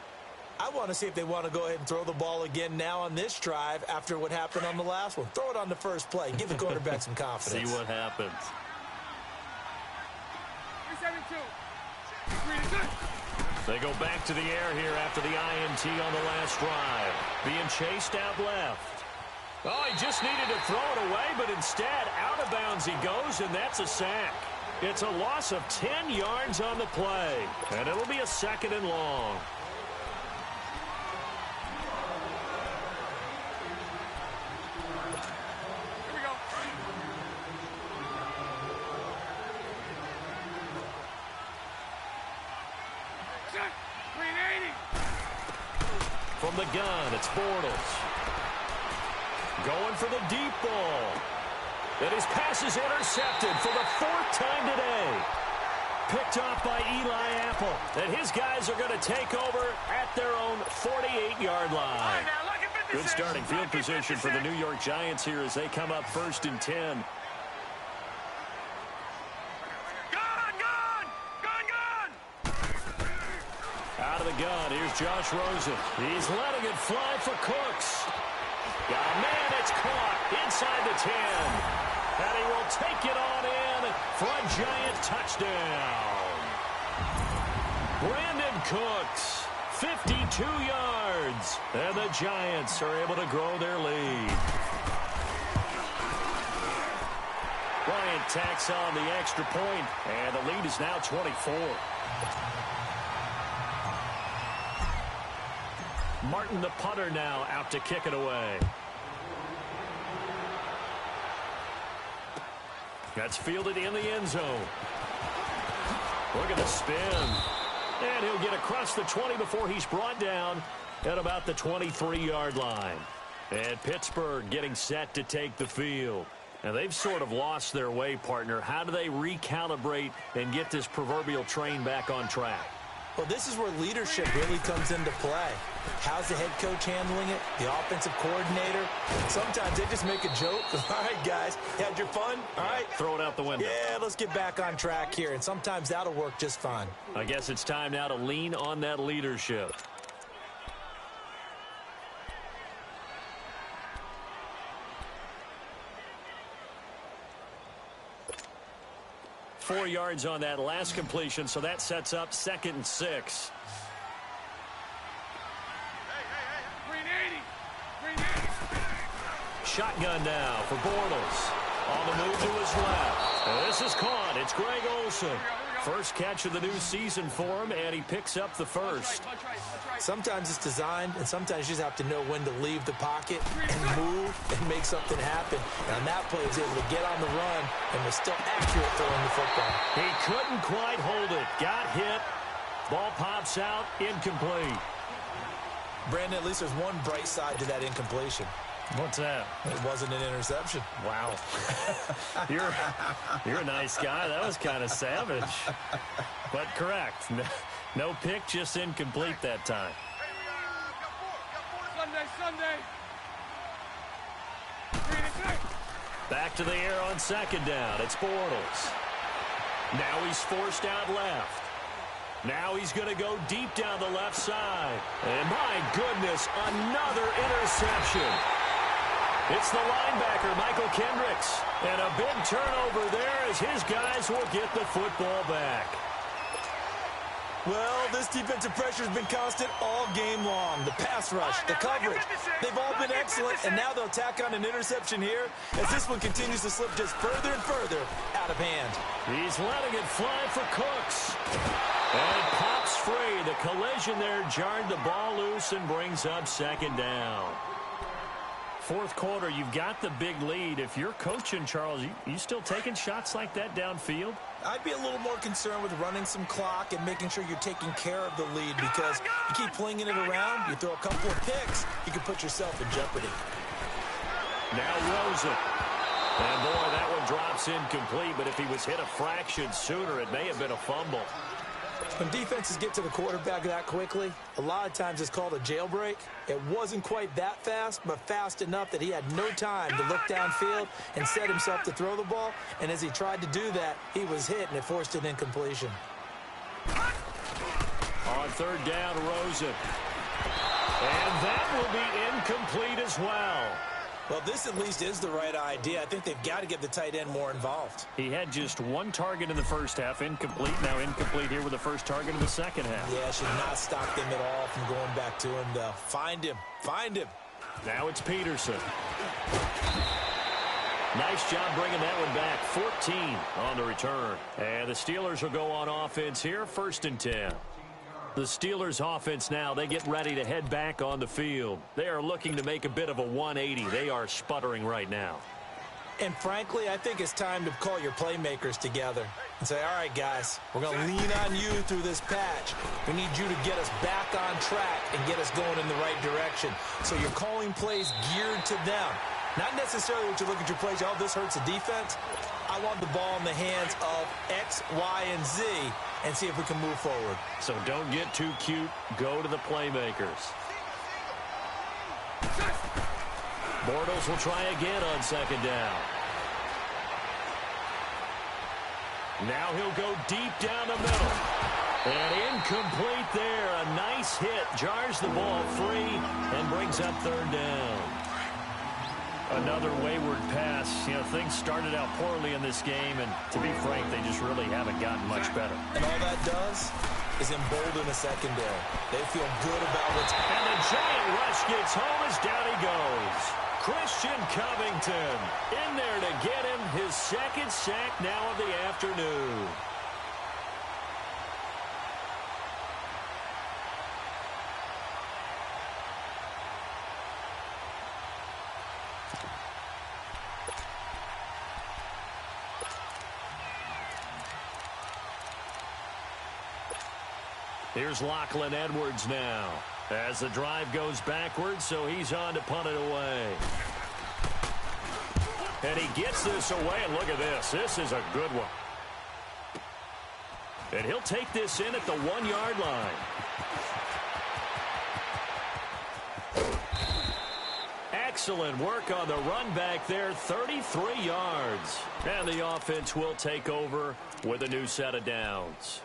I want to see if they want to go ahead and throw the ball again now on this drive after what happened on the last one. Throw it on the first play. Give the quarterback some confidence. See what happens. 3-7-2. They go back to the air here after the INT on the last drive. Being chased out left. Oh, he just needed to throw it away, but instead, out of bounds he goes, and that's a sack. It's a loss of 10 yards on the play, and it'll be a 2nd and long. Here we go. Check. 380. From the gun, it's Bortles. Going for the deep ball. And his pass is intercepted for the 4th time today. Picked off by Eli Apple. And his guys are going to take over at their own 48-yard line. Good starting field position for the New York Giants here as they come up 1st and 10. Out of the gun, here's Josh Rosen. He's letting it fly for Cooks. Got a man, it's caught inside the 10. And he will take it on in for a Giant touchdown. Brandon Cooks, 52 yards. And the Giants are able to grow their lead. Bryant tacks on the extra point, and the lead is now 24. Martin, the punter, now out to kick it away. That's fielded in the end zone. Look at the spin. And he'll get across the 20 before he's brought down at about the 23-yard line. And Pittsburgh getting set to take the field. Now, they've sort of lost their way, partner. How do they recalibrate and get this proverbial train back on track? Well, this is where leadership really comes into play. How's the head coach handling it? The offensive coordinator? Sometimes they just make a joke. All right, guys, had your fun? All right. Throw it out the window. Yeah, let's get back on track here. And sometimes that'll work just fine. I guess it's time now to lean on that leadership. Four yards on that last completion, so that sets up 2nd and 6. Shotgun now for Bortles. On the move to his left. And this is caught. It's Greg Olsen. First catch of the new season for him, and he picks up the first. Sometimes it's designed, and sometimes you just have to know when to leave the pocket and move and make something happen. And on that play, he was able to get on the run and was still accurate throwing the football. He couldn't quite hold it. Got hit. Ball pops out. Incomplete. Brandon, at least there's one bright side to that incompletion. What's that? It wasn't an interception. Wow. You're a nice guy. That was kind of savage. But correct. No pick, just incomplete that time. Sunday. Back to the air on 2nd down. It's Bortles. Now he's forced out left. Now he's going to go deep down the left side. And my goodness, another interception. It's the linebacker, Michael Kendricks. And a big turnover there as his guys will get the football back. Well, this defensive pressure has been constant all game long. The pass rush, the coverage, they've all been excellent, and now they'll tack on an interception here as this one continues to slip just further and further out of hand. He's letting it fly for Cooks. And it pops free. The collision there jarred the ball loose and brings up 2nd down. Fourth quarter, you've got the big lead. If you're coaching, Charles, you still taking shots like that downfield? I'd be a little more concerned with running some clock and making sure you're taking care of the lead, because you keep flinging it around, you throw a couple of picks, you can put yourself in jeopardy. Now Rosen. And boy, that one drops incomplete, but if he was hit a fraction sooner, it may have been a fumble. When defenses get to the quarterback that quickly, a lot of times it's called a jailbreak. It wasn't quite that fast, but fast enough that he had no time to look downfield and set himself to throw the ball. And as he tried to do that, he was hit, and it forced an incompletion. On third down, Rosen. And that will be incomplete as well. Well, this at least is the right idea. I think they've got to get the tight end more involved. He had just one target in the first half, incomplete. Now incomplete here with the first target in the second half. Yeah, should not stop them at all from going back to him, though. Find him. Find him. Now it's Peterson. Nice job bringing that one back. 14 on the return. And the Steelers will go on offense here, 1st and 10. The Steelers offense now, they get ready to head back on the field. They are looking to make a bit of a 180. They are sputtering right now. And frankly, I think it's time to call your playmakers together and say, all right, guys, we're going to lean on you through this patch. We need you to get us back on track and get us going in the right direction. So you're calling plays geared to them. Not necessarily what you look at your plays, oh, this hurts the defense. I want the ball in the hands of X, Y, and Z and see if we can move forward. So don't get too cute. Go to the playmakers. Bortles will try again on 2nd down. Now he'll go deep down the middle. And incomplete there. A nice hit. Jars the ball free and brings up 3rd down. Another wayward pass. You know, things started out poorly in this game, and to be frank, they just really haven't gotten much better. And all that does is embolden the secondary. They feel good about what's happening. And the giant rush gets home as down he goes. Christian Covington in there to get him his 2nd sack now of the afternoon. Here's Lachlan Edwards now as the drive goes backwards, so he's on to punt it away. And he gets this away, and look at this. This is a good one. And he'll take this in at the 1-yard line. Excellent work on the run back there, 33 yards. And the offense will take over with a new set of downs.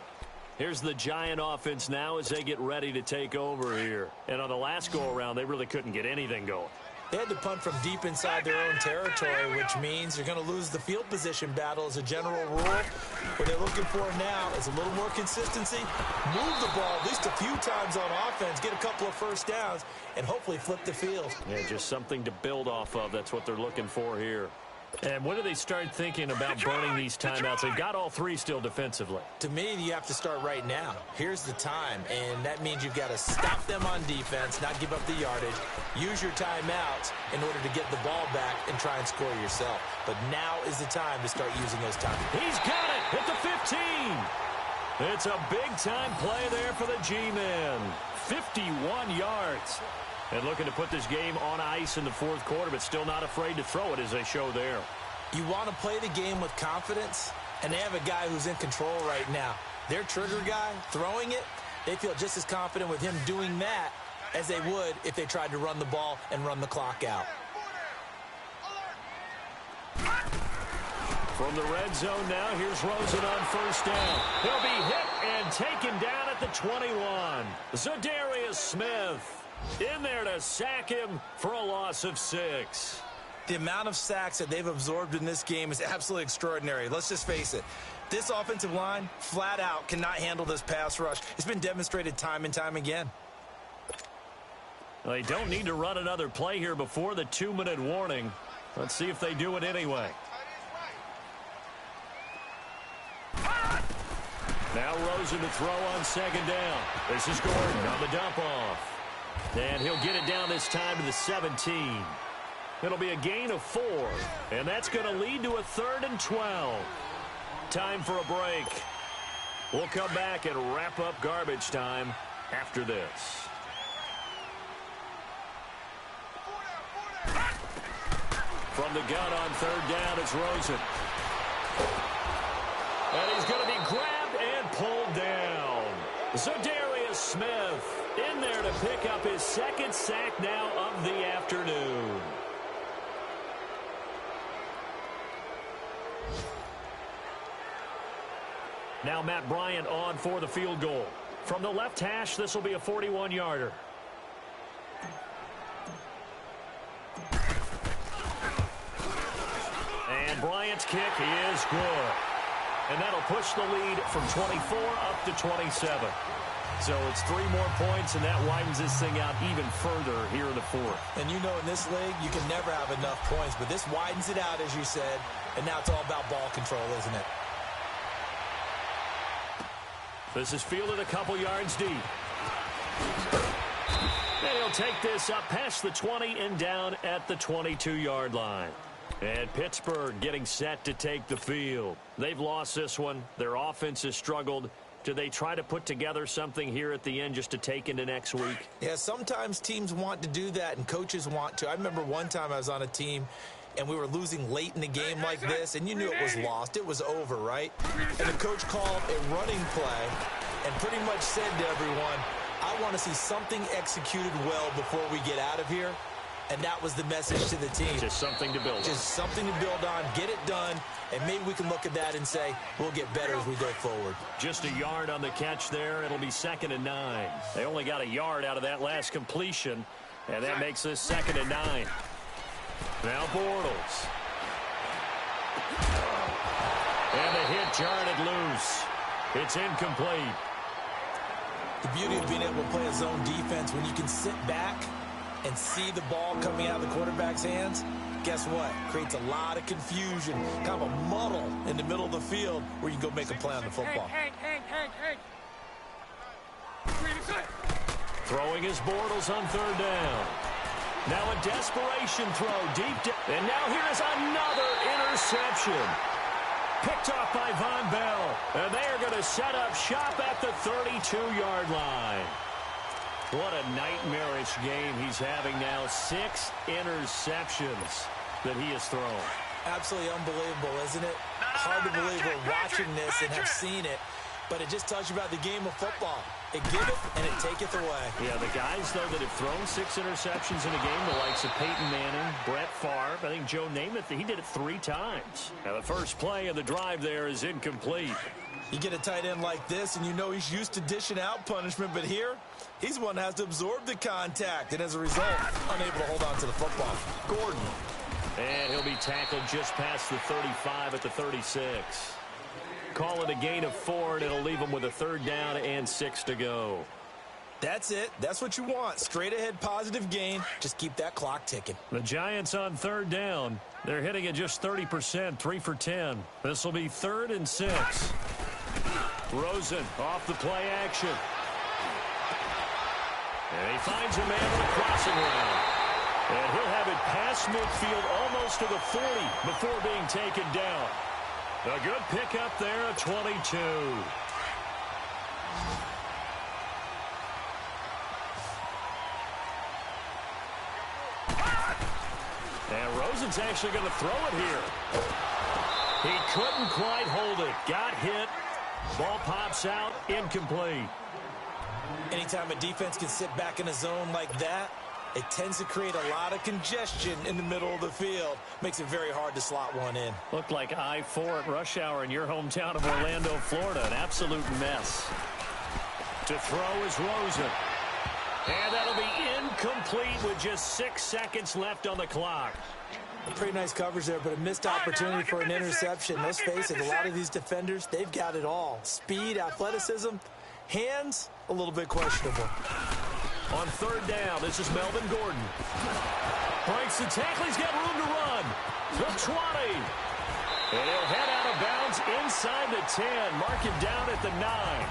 Here's the Giant offense now as they get ready to take over here. And on the last go-around, they really couldn't get anything going. They had to punt from deep inside their own territory, which means you're going to lose the field position battle as a general rule. What they're looking for now is a little more consistency, move the ball at least a few times on offense, get a couple of first downs, and hopefully flip the field. Yeah, just something to build off of. That's what they're looking for here. And when do they start thinking about burning these timeouts? They've got all 3 still defensively. To me, you have to start right now. Here's the time, and that means you've got to stop them on defense, not give up the yardage, use your timeouts in order to get the ball back and try and score yourself. But now is the time to start using those timeouts. He's got it at the 15. It's a big-time play there for the G-men. 51 yards. And looking to put this game on ice in the 4th quarter, but still not afraid to throw it as they show there. You want to play the game with confidence, and they have a guy who's in control right now. Their trigger guy, throwing it, they feel just as confident with him doing that as they would if they tried to run the ball and run the clock out. From the red zone now, here's Rosen on 1st down. He'll be hit and taken down at the 21. Zadarius Smith in there to sack him for a loss of 6. The amount of sacks that they've absorbed in this game is absolutely extraordinary. Let's just face it. This offensive line, flat out, cannot handle this pass rush. It's been demonstrated time and time again. They don't need to run another play here before the 2-minute warning. Let's see if they do it anyway. Now Rosen to throw on 2nd down. This is Gordon on the dump off. And he'll get it down this time to the 17. It'll be a gain of 4, and that's going to lead to a 3rd and 12. Time for a break. We'll come back and wrap up garbage time after this. From the gun on 3rd down, it's Rosen. And he's going to be grabbed and pulled down. Zadarius Smith in there to pick up his 2nd sack now of the afternoon. Now Matt Bryant on for the field goal. From the left hash, this will be a 41-yarder. And Bryant's kick is good. And that'll push the lead from 24 up to 27. So it's 3 more points, and that widens this thing out even further here in the 4th. And you know in this league, you can never have enough points, but this widens it out, as you said, and now it's all about ball control, isn't it? This is fielded a couple yards deep. And he'll take this up past the 20 and down at the 22-yard line. And Pittsburgh getting set to take the field. They've lost this one. Their offense has struggled. Do they try to put together something here at the end just to take into next week? Yeah, sometimes teams want to do that and coaches want to. I remember one time I was on a team and we were losing late in the game like this, and you knew it was lost. It was over, right? And the coach called a running play and pretty much said to everyone, I want to see something executed well before we get out of here. And that was the message to the team. Just something to build on. Just something to build on, get it done, and maybe we can look at that and say, we'll get better as we go forward. Just a yard on the catch there. It'll be 2nd and 9. They only got a yard out of that last completion, and that makes this 2nd and 9. Now Bortles. And the hit jarred it loose. It's incomplete. The beauty of being able to play a zone defense when you can sit back and see the ball coming out of the quarterback's hands, guess what? Creates a lot of confusion, kind of a muddle in the middle of the field where you can go make a play on the football. Hey. Throwing his Bortles on 3rd down. Now a desperation throw deep down. And now here is another interception. Picked off by Von Bell. And they are going to set up shop at the 32-yard line. What a nightmarish game he's having now. 6 interceptions that he has thrown. Absolutely unbelievable, isn't it? Hard to believe we're watching this and have seen it, but it just tells you about the game of football. It giveth and it taketh away. Yeah, the guys, though, that have thrown 6 interceptions in a game, the likes of Peyton Manning, Brett Favre, I think Joe Namath, he did it 3 times. Now, the first play of the drive there is incomplete. You get a tight end like this, and you know he's used to dishing out punishment, but here, he's one that has to absorb the contact, and as a result, unable to hold on to the football. Gordon. And he'll be tackled just past the 35 at the 36. Call it a gain of 4, and it'll leave him with a 3rd down and 6 to go. That's it. That's what you want. Straight ahead positive gain. Just keep that clock ticking. The Giants on 3rd down. They're hitting at just 30%, 3 for 10. This will be 3rd and 6. Rosen off the play action. And he finds a man on the crossing route. And he'll have it past midfield almost to the 40 before being taken down. A good pickup there at 22. And Rosen's actually going to throw it here. He couldn't quite hold it. Got hit. Ball pops out. Incomplete. Anytime a defense can sit back in a zone like that, it tends to create a lot of congestion in the middle of the field. Makes it very hard to slot one in. Looked like I-4 at rush hour in your hometown of Orlando, Florida. An absolute mess. To throw is Rosen. And that'll be incomplete with just 6 seconds left on the clock. A pretty nice coverage there, but a missed opportunity for an interception. Let's face it, a lot of these defenders, they've got it all. Speed, athleticism, hands, a little bit questionable. On 3rd down, this is Melvin Gordon. Breaks the tackle. He's got room to run. The 20. And he'll head out of bounds inside the 10. Mark him down at the 9.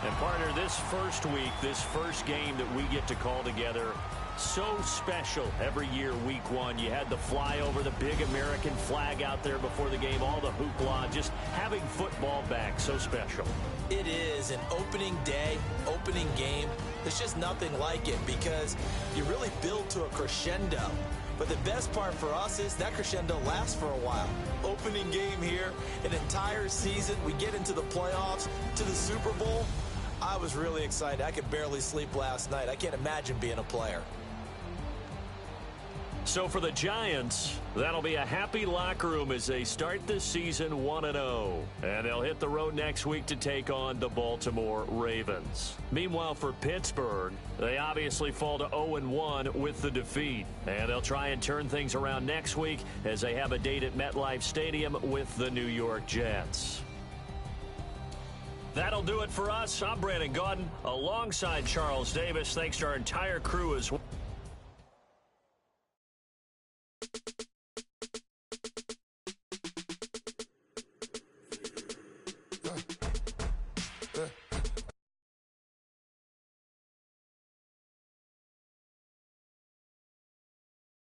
And partner, this first week, this first game that we get to call together, So special every year, week one. You had the flyover, the big American flag out there before the game, all the hoopla, just having football back, so special. It is an opening day, opening game. There's just nothing like it because you really build to a crescendo. But the best part for us is that crescendo lasts for a while. Opening game here, an entire season. We get into the playoffs, to the Super Bowl. I was really excited. I could barely sleep last night. I can't imagine being a player. So for the Giants, that'll be a happy locker room as they start this season 1-0. And they'll hit the road next week to take on the Baltimore Ravens. Meanwhile, for Pittsburgh, they obviously fall to 0-1 with the defeat. And they'll try and turn things around next week as they have a date at MetLife Stadium with the New York Jets. That'll do it for us. I'm Brandon Gaudin alongside Charles Davis. Thanks to our entire crew as well.